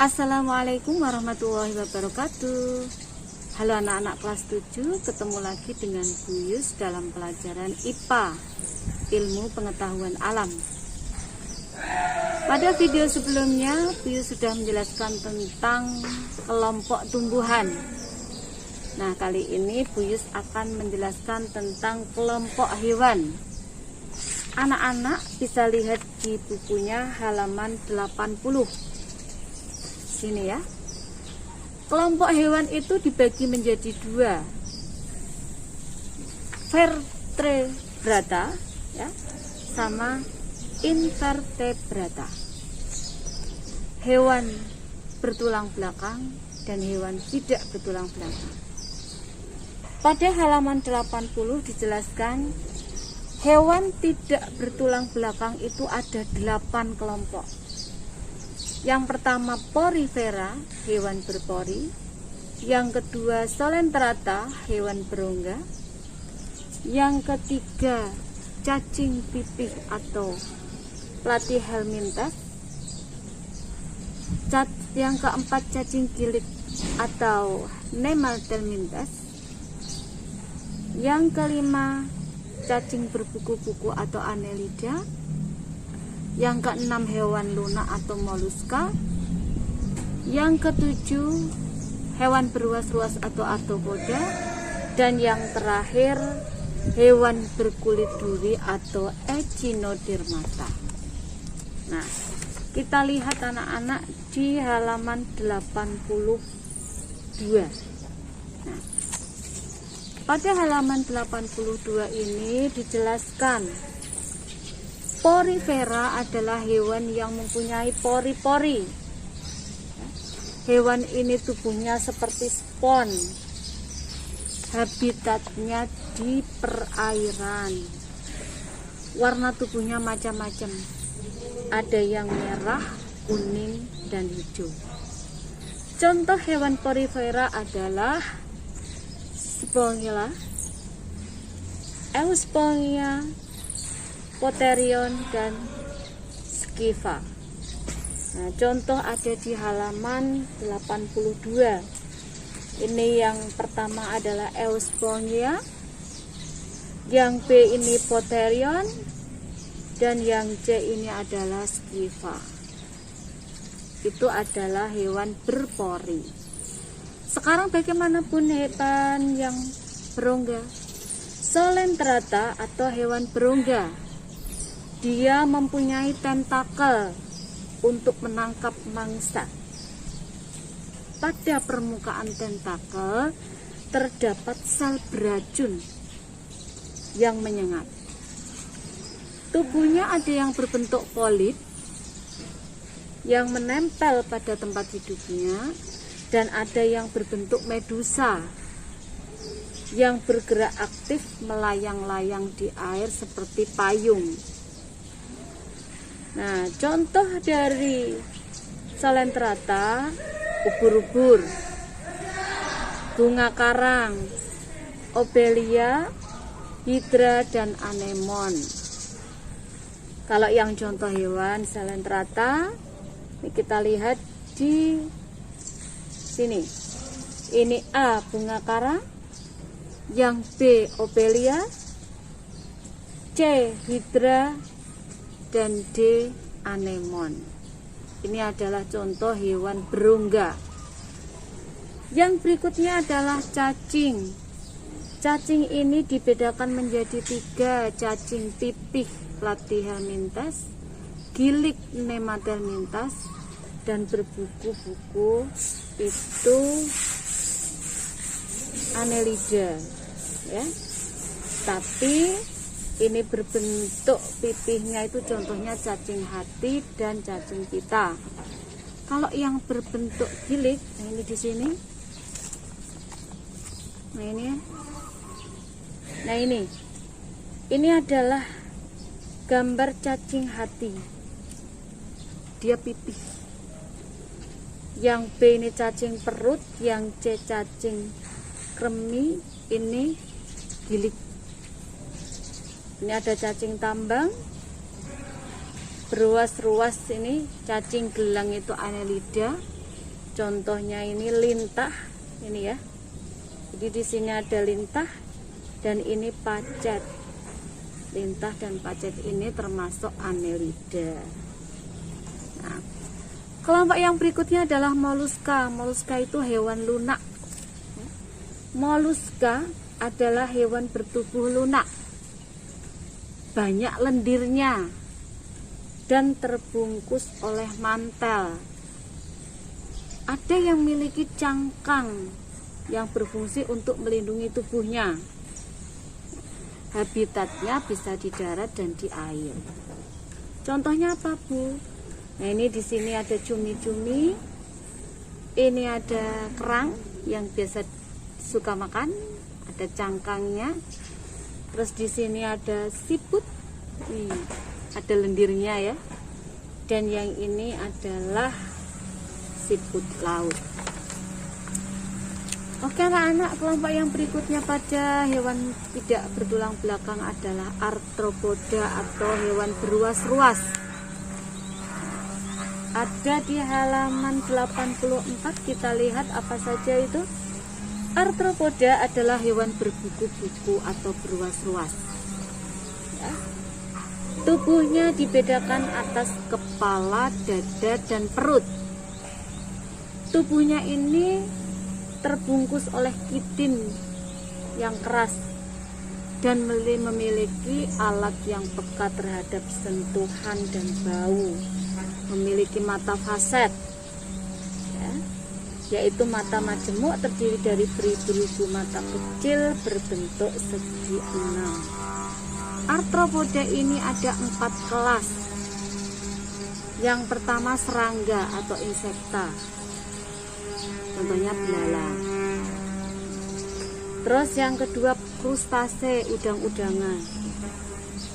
Assalamualaikum warahmatullahi wabarakatuh. Halo anak-anak kelas 7, ketemu lagi dengan Bu Yus dalam pelajaran IPA, Ilmu Pengetahuan Alam. Pada video sebelumnya, Bu Yus sudah menjelaskan tentang kelompok tumbuhan. Nah, kali ini Bu Yus akan menjelaskan tentang kelompok hewan. Anak-anak bisa lihat di bukunya halaman 80. Sini ya. Kelompok hewan itu dibagi menjadi dua, vertebrata ya, sama invertebrata. Hewan bertulang belakang dan hewan tidak bertulang belakang. Pada halaman 80 dijelaskan hewan tidak bertulang belakang itu ada 8 kelompok. Yang pertama porifera, hewan berpori. Yang kedua solentrata, hewan berongga. Yang ketiga cacing pipih atau platyhelminthes. Yang keempat cacing gilik atau nemathelminthes. Yang kelima cacing berbuku-buku atau annelida. Yang keenam hewan lunak atau moluska. Yang ketujuh hewan beruas-ruas atau arthropoda. Dan yang terakhir hewan berkulit duri atau echinodermata. Nah, kita lihat anak-anak di halaman 82. Nah, pada halaman 82 ini dijelaskan porifera adalah hewan yang mempunyai pori-pori. Hewan ini tubuhnya seperti spons. Habitatnya di perairan. Warna tubuhnya macam-macam. Ada yang merah, kuning, dan hijau. Contoh hewan porifera adalah Spongyla, Euspongia, Potherion, dan Skiva. Nah, contoh ada di halaman 82. Ini yang pertama adalah Euspongia, yang B ini Potherion, dan yang C ini adalah Skiva. Itu adalah hewan berpori. Sekarang bagaimanapun hewan yang berongga. Solentrata atau hewan berongga. Dia mempunyai tentakel untuk menangkap mangsa. Pada permukaan tentakel terdapat sel beracun yang menyengat. Tubuhnya ada yang berbentuk polip yang menempel pada tempat hidupnya, dan ada yang berbentuk medusa yang bergerak aktif melayang-layang di air seperti payung. Nah, contoh dari solentrata, ubur-ubur, bunga karang, obelia, hidra, dan anemon. Kalau yang contoh hewan solentrata, ini kita lihat di sini. Ini A, bunga karang, yang B, obelia, C, hidra, dan D, anemon. Ini adalah contoh hewan berongga. Yang berikutnya adalah cacing. Cacing ini dibedakan menjadi 3, cacing pipih platyhelminthes, gilik nemathelminthes, dan berbuku-buku itu annelida ya. Tapi ini berbentuk pipihnya itu contohnya cacing hati dan cacing pita. Kalau yang berbentuk gilik, nah ini di sini. Nah ini ya. Nah ini adalah gambar cacing hati. Dia pipih. Yang B ini cacing perut, yang C cacing kremi, ini gilik. Ini ada cacing tambang, beruas-ruas ini cacing gelang itu annelida, Contohnya ini lintah, ini ya. Jadi di sini ada lintah dan ini pacet. Lintah dan pacet ini termasuk Annelida. Nah, kelompok yang berikutnya adalah moluska. Moluska itu hewan lunak. Moluska adalah hewan bertubuh lunak, banyak lendirnya dan terbungkus oleh mantel. Ada yang memiliki cangkang yang berfungsi untuk melindungi tubuhnya. Habitatnya bisa di darat dan di air. Contohnya apa, Bu? Nah, ini di sini ada cumi-cumi. Ini ada kerang yang biasa suka makan, ada cangkangnya. Terus di sini ada siput. Ada lendirnya ya. Dan yang ini adalah siput laut. Oke anak-anak, kelompok yang berikutnya pada hewan tidak bertulang belakang adalah arthropoda atau hewan beruas-ruas. Ada di halaman 84, kita lihat apa saja itu. Arthropoda adalah hewan berbuku-buku atau beruas-ruas. Ya. Tubuhnya dibedakan atas kepala, dada, dan perut. Tubuhnya ini terbungkus oleh kitin yang keras dan memiliki alat yang peka terhadap sentuhan dan bau. Memiliki mata faset, ya, yaitu mata majemuk terdiri dari beribu-ribu mata kecil berbentuk segi enam. Arthropoda ini ada 4 kelas. Yang pertama serangga atau insekta, contohnya belalang. Terus yang kedua krustase, udang-udangan.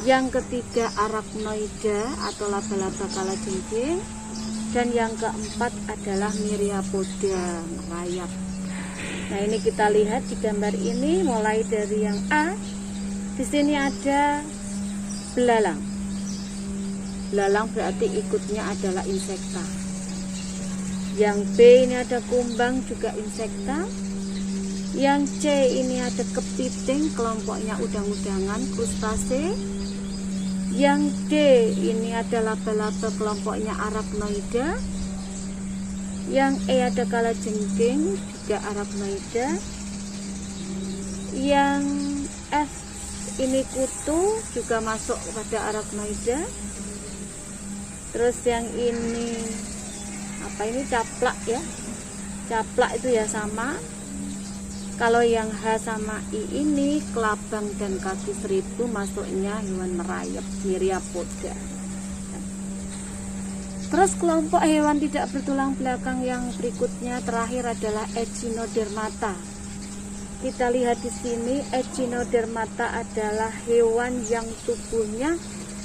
Yang ketiga arachnoida atau laba-laba kalajengking. Dan yang keempat adalah myriapoda, merayap. Nah, ini kita lihat di gambar ini, mulai dari yang A. Di sini ada belalang. Belalang berarti ikutnya adalah insekta. Yang B ini ada kumbang, juga insekta. Yang C ini ada kepiting, kelompoknya udang-udangan, krustase. Yang D ini ada laba-laba, kelompoknya arachnoida. Yang E ada kalajengking, juga arachnoida. Yang F ini kutu, juga masuk pada arachnoida. Terus yang ini apa ini, caplak ya. Caplak itu ya sama. Kalau yang H sama I ini kelabang dan kaki seribu, masuknya hewan merayap, myriapoda. Terus kelompok hewan tidak bertulang belakang yang berikutnya terakhir adalah echinodermata. Kita lihat di sini, echinodermata adalah hewan yang tubuhnya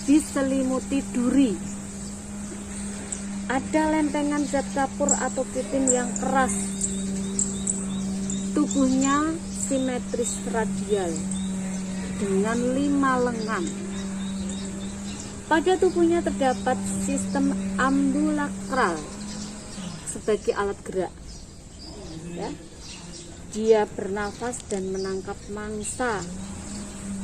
diselimuti duri. Ada lempengan zat kapur atau kitin yang keras. Tubuhnya simetris radial dengan 5 lengan. Pada tubuhnya terdapat sistem ambulakral sebagai alat gerak. Ya. Dia bernafas dan menangkap mangsa.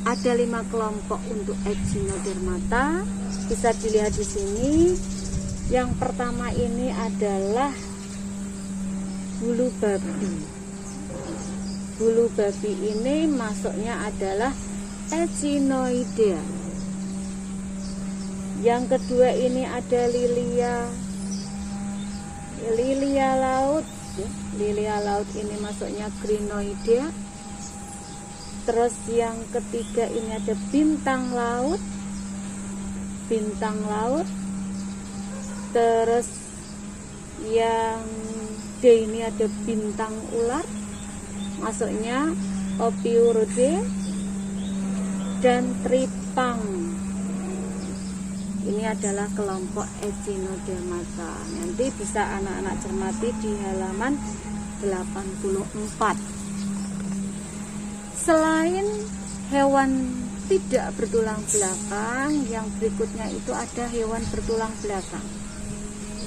Ada 5 kelompok untuk echinodermata. Bisa dilihat di sini. Yang pertama ini adalah bulu babi. Bulu babi ini masuknya adalah echinoidea. Yang kedua ini ada lilia laut. Lilia laut ini masuknya crinoidea. Terus yang ketiga ini ada bintang laut. Bintang laut. Terus yang D ini ada bintang ular, masuknya Ophiuridae. Dan tripang. Ini adalah kelompok echinodermata. Nanti bisa anak-anak cermati di halaman 84. Selain hewan tidak bertulang belakang, yang berikutnya itu ada hewan bertulang belakang.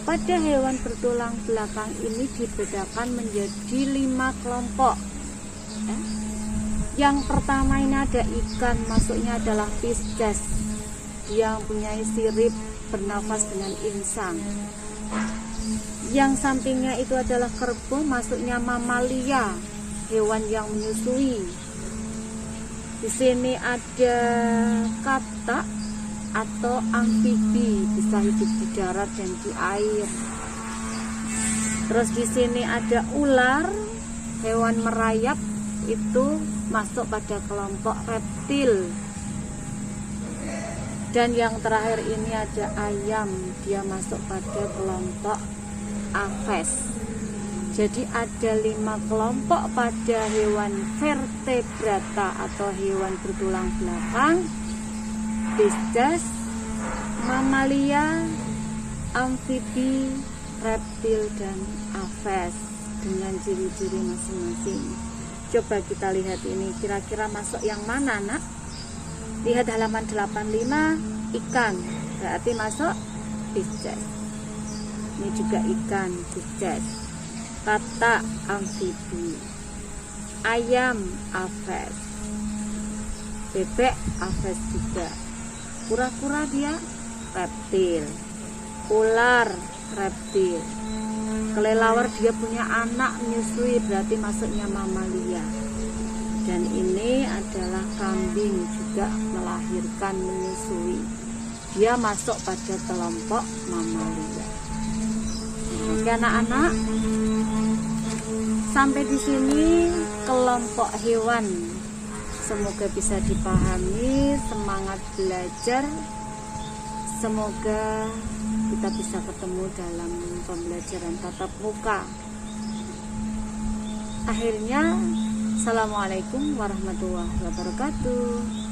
Pada hewan bertulang belakang ini dibedakan menjadi 5 kelompok. Yang pertama ini ada ikan, masuknya adalah Pisces yang mempunyai sirip bernafas dengan insang. Yang sampingnya itu adalah kerbau, masuknya mamalia, hewan yang menyusui. Di sini ada katak atau amfibi, bisa hidup di darat dan di air. Terus di sini ada ular, hewan merayap, itu masuk pada kelompok reptil. Dan yang terakhir ini ada ayam, dia masuk pada kelompok Aves. Jadi ada 5 kelompok pada hewan vertebrata atau hewan bertulang belakang: Pisces, mamalia, amfibi, reptil, dan aves, dengan ciri-ciri masing-masing. Coba kita lihat ini, kira-kira masuk yang mana, nak? Lihat halaman 85, ikan, berarti masuk Pisces. Ini juga ikan, Pisces. Katak, amfibi. Ayam, aves. Bebek, aves juga. Kura-kura dia reptil. Ular, reptil. Kelelawar dia punya anak menyusui, berarti masuknya mamalia. Dan ini adalah kambing, juga melahirkan, menyusui. Dia masuk pada kelompok mamalia. Oke anak-anak, sampai di sini kelompok hewan. Semoga bisa dipahami, semangat belajar. Semoga kita bisa ketemu dalam pembelajaran tatap muka. Akhirnya, assalamualaikum warahmatullahi wabarakatuh.